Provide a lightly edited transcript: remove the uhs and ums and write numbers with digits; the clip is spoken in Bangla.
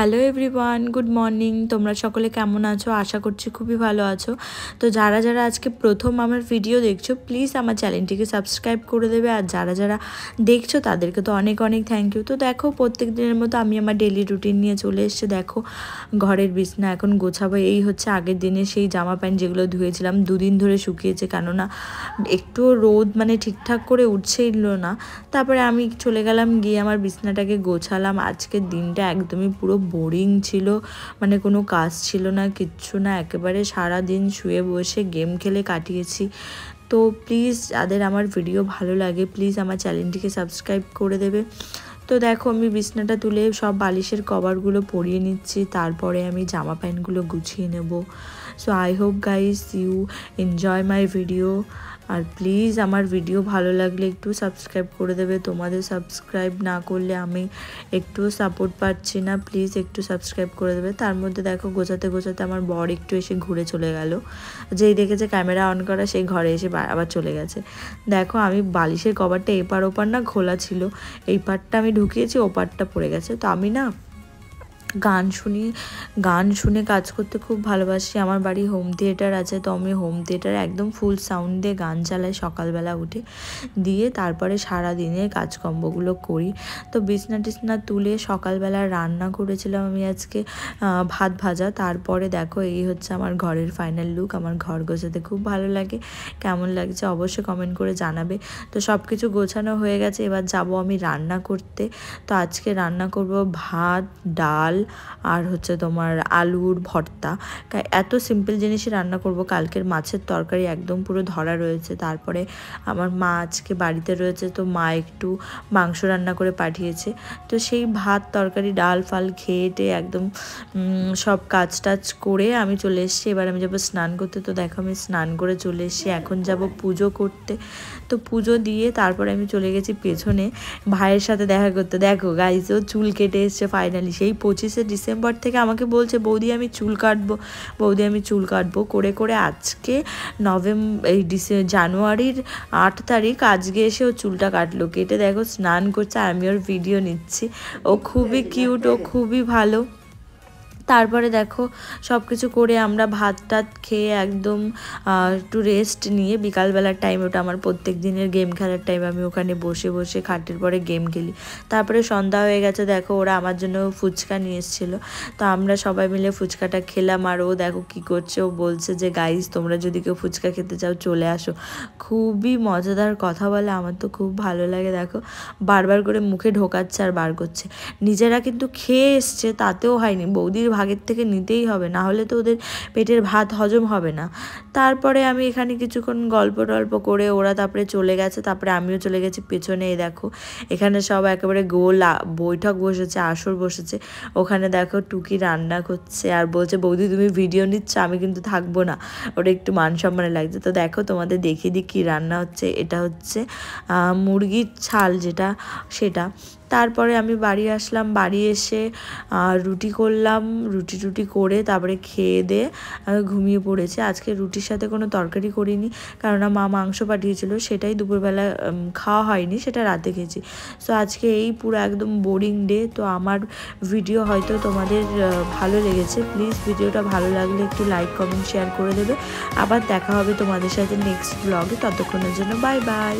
Hello everyone, good morning. তোমরা সকলে কেমন আছো? আশা করছি খুবই ভালো আছো। তো যারা যারা আজকে প্রথম আমার ভিডিও দেখছো, প্লিজ আমার চ্যানেলটিকে সাবস্ক্রাইব করে দেবে। আর যারা যারা দেখছো তাদেরকে তো অনেক অনেক থ্যাংক ইউ। তো দেখো, প্রত্যেক দিনের মতো আমি আমার ডেলি রুটিন নিয়ে চলে এসেছি। দেখো, ঘরের বিছনা এখন গোছাবো। এই হচ্ছে আগের দিনে সেই জামা প্যান্ট যেগুলো ধুয়েছিলাম, দুদিন ধরে শুকিয়েছে, কেননা একটুও রোদ ঠিকঠাক করে উঠছেইল না। তারপরে আমি চলে গেলাম, গিয়ে আমার বিছনাটাকে গোছালাম। আজকের দিনটা একদমই পুরো বোরিং ছিল, কোনো কাজ ছিল না, কিচ্ছু না, একেবারে সারা দিন শুয়ে বসে গেম খেলে কাটিয়েছি। তো প্লিজ, যাদের আমার ভিডিও ভালো লাগে, প্লিজ আমার চ্যানেলটিকে সাবস্ক্রাইব করে দেবে। তো দেখো, আমি বিছনাটা তুলে সব বালিশের কভারগুলো পরিয়ে নিচ্ছি, তারপরে আমি জামা প্যান্টগুলো গুছিয়ে নেব। So I hope guys you enjoy my video. আর প্লিজ আমার ভিডিও ভালো লাগলে একটু সাবস্ক্রাইব করে দেবে। তোমাদের সাবস্ক্রাইব না করলে আমি একটু সাপোর্ট পাচ্ছি না, প্লিজ একটু সাবস্ক্রাইব করে দেবে। তার মধ্যে দেখো, গোছাতে গোছাতে আমার বর একটু এসে ঘুরে চলে গেল। যেই দেখেছে ক্যামেরা অন করা, সেই ঘরে এসে আবার চলে গেছে। দেখো, আমি বালিশের কভারটা এপার ওপার না খোলা ছিল, এই পার্টটা আমি ঢুকিয়েছি, ও পার্টটা পড়ে গেছে। তো আমি গান শুনে কাজ করতে খুব ভালোবাসি। আমার বাড়ি হোম থিয়েটার আছে, তো আমি হোম থিয়েটারে একদম ফুল সাউন্ড দিয়ে গান চালাই সকালবেলা উঠে, দিয়ে তারপরে সারা দিনের কাজকর্মগুলো করি। তো বিছনা টিছনা তুলে সকালবেলা রান্না করেছিলাম আমি আজকে ভাত ভাজা। তারপরে দেখো, এই হচ্ছে আমার ঘরের ফাইনাল লুক। আমার ঘর গোছাতে খুব ভালো লাগে, কেমন লাগছে অবশ্যই কমেন্ট করে জানাবে। তো সব কিছু গোছানো হয়ে গেছে, এবার যাব আমি রান্না করতে। তো আজকে রান্না করব ভাত, ডাল আর হচ্ছে তোমার আলুর ভর্তা। এত সিম্পল জিনিসই রান্না করব। কালকের মাছের তরকারি একদম পুরো ধরা রয়েছে। তারপরে আমার মা আজকে বাড়িতে রয়েছে, তো মা একটু মাংস রান্না করে পাঠিয়েছে। তো সেই ভাত, তরকারি, ডাল ফাল খেয়ে একদম সব কাজ টাজ করে আমি চলে এসেছি। এবার আমি যাবো স্নান করতে। তো দেখো, আমি স্নান করে চলে এসেছি, এখন যাব পুজো করতে। তো পুজো দিয়ে তারপরে আমি চলে গেছি পেছনে ভাইয়ের সাথে দেখা করতে। দেখো গাইজ, ও চুল কেটে এসছে ফাইনালি। সেই 25শে ডিসেম্বর থেকে আমাকে বলছে, বৌদি আমি চুল কাটবো, বৌদি আমি চুল কাটবো করে করে আজকে জানুয়ারির 8 তারিখ, আজকে এসে ও চুলটা কাটলো। কেটে দেখো স্নান করছে, আমি ওর ভিডিও নিচ্ছি। ও খুবই কিউট, ও খুবই ভালো। তারপরে দেখো, সব কিছু করে আমরা ভাত টাত খেয়ে একদম একটু রেস্ট নিয়ে, বিকালবেলার টাইম ওটা আমার প্রত্যেক দিনের গেম খেলার টাইম, আমি ওখানে বসে বসে খাটের পরে গেম খেলি। তারপরে সন্ধ্যা হয়ে গেছে, দেখো ওরা আমার জন্য ফুচকা নিয়ে এসেছিলো। তো আমরা সবাই মিলে ফুচকাটা খেলাম। আর ও দেখো কী করছে, ও বলছে যে গাইজ, তোমরা যদি কেউ ফুচকা খেতে চাও চলে আসো। খুবই মজাদার কথা বলে, আমার তো খুব ভালো লাগে। দেখো, বারবার করে মুখে ঢোকাচ্ছে আর বার করছে। নিজেরা কিন্তু খেয়ে এসছে, তাতেও হয়নি, বৌদির ভাগের থেকে নিতেই হবে, না হলে তো ওদের পেটের ভাত হজম হবে না। তারপরে আমি এখানে কিছুক্ষণ গল্প টল্প করে ওরা তারপরে চলে গেছে, তারপরে আমিও চলে গেছি পেছনে। এই দেখো, এখানে সব একেবারে গোল বৈঠক বসেছে, আসর বসেছে। ওখানে দেখো টুকি রান্না করছে আর বলছে, বৌদি তুমি ভিডিও নিচ্ছ, আমি কিন্তু থাকবো না। ওটা একটু মান সম্মানে লাগছে। তো দেখো, তোমাদের দেখিয়ে দিই কী রান্না হচ্ছে। এটা হচ্ছে মুরগির ছাল, সেটা। তারপরে আমি বাড়ি আসলাম, বাড়ি এসে রুটি করলাম, রুটি করে তারপরে খেয়ে দিয়ে আমি ঘুমিয়ে পড়েছি। আজকে রুটির সাথে কোনো তরকারি করিনি, কেননা মা মাংস পাঠিয়েছিল, সেটাই দুপুরবেলা খাওয়া হয়নি, সেটা রাতে খেয়েছি। সো আজকে এই পুরো একদম বোরিং ডে। তো আমার ভিডিও হয়তো তোমাদের ভালো লেগেছে। প্লিজ ভিডিওটা ভালো লাগলে একটু লাইক, কমেন্ট, শেয়ার করে দেবে। আবার দেখা হবে তোমাদের সাথে নেক্সট ব্লগে। ততক্ষণের জন্য বাই বাই।